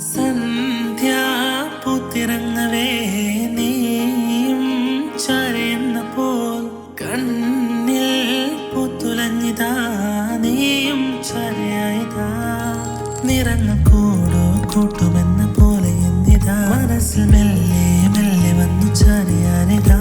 സന്ധ്യാ പൂത്തിറങ്ങവേ നീയും ചരയുന്ന പോൽ കണ്ണിൽ പൂത്തുലഞ്ഞിതാ നീയും ചരയായിതാ നിറങ്ങ കൂട്ടുമെന്ന പോലെ എന്നിതാ മനസ്സിൽ മെല്ലെ മെല്ലെ വന്നു ചരയാനിതാ